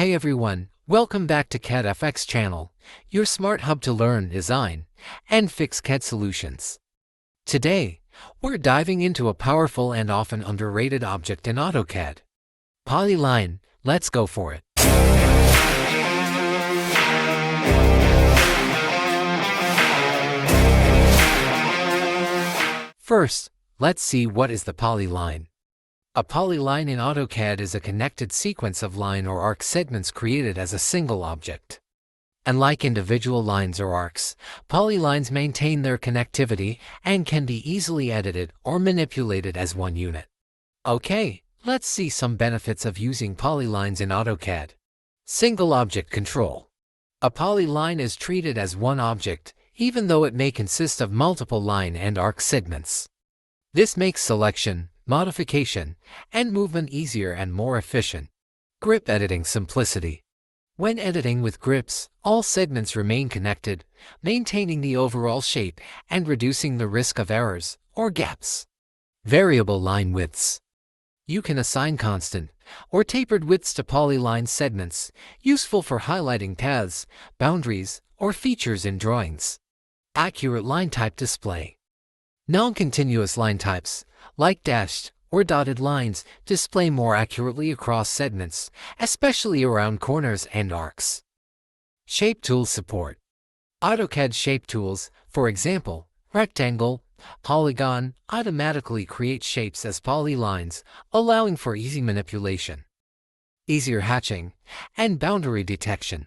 Hey everyone, welcome back to CADfx channel, your smart hub to learn, design, and fix CAD solutions. Today, we're diving into a powerful and often underrated object in AutoCAD. Polyline, let's go for it. First, let's see what is the polyline. A polyline in AutoCAD is a connected sequence of line or arc segments created as a single object. Unlike individual lines or arcs, polylines maintain their connectivity and can be easily edited or manipulated as one unit. Okay, let's see some benefits of using polylines in AutoCAD. Single object control. A polyline is treated as one object, even though it may consist of multiple line and arc segments. This makes selection, modification, and movement easier and more efficient. Grip editing simplicity. When editing with grips, all segments remain connected, maintaining the overall shape and reducing the risk of errors or gaps. Variable line widths. You can assign constant or tapered widths to polyline segments, useful for highlighting paths, boundaries, or features in drawings. Accurate line type display. Non-continuous line types, like dashed or dotted lines, display more accurately across segments, especially around corners and arcs. Shape tools support. AutoCAD shape tools, for example, rectangle, polygon, automatically create shapes as polylines, allowing for easy manipulation. Easier hatching and boundary detection.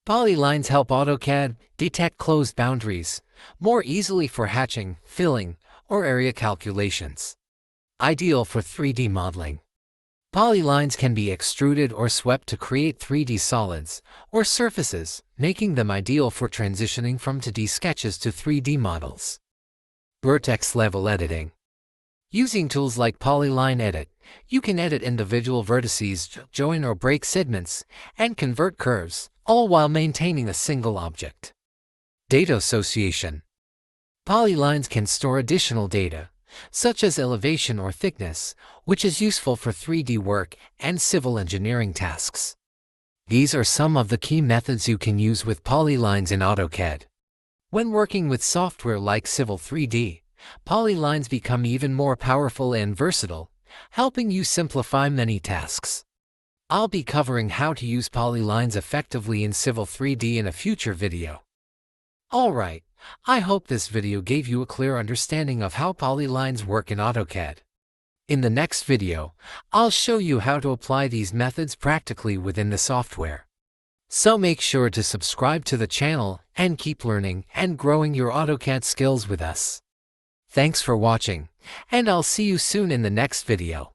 Polylines help AutoCAD detect closed boundaries more easily for hatching, filling, or area calculations. Ideal for 3D modeling. Polylines can be extruded or swept to create 3D solids or surfaces, making them ideal for transitioning from 2D sketches to 3D models. Vertex level editing. Using tools like Polyline Edit, you can edit individual vertices, join or break segments, and convert curves, all while maintaining a single object. Data association. Polylines can store additional data, such as elevation or thickness, which is useful for 3D work and civil engineering tasks. These are some of the key methods you can use with polylines in AutoCAD. When working with software like Civil 3D, polylines become even more powerful and versatile, helping you simplify many tasks. I'll be covering how to use polylines effectively in Civil 3D in a future video. Alright, I hope this video gave you a clear understanding of how polylines work in AutoCAD. In the next video, I'll show you how to apply these methods practically within the software. So make sure to subscribe to the channel and keep learning and growing your AutoCAD skills with us. Thanks for watching, and I'll see you soon in the next video.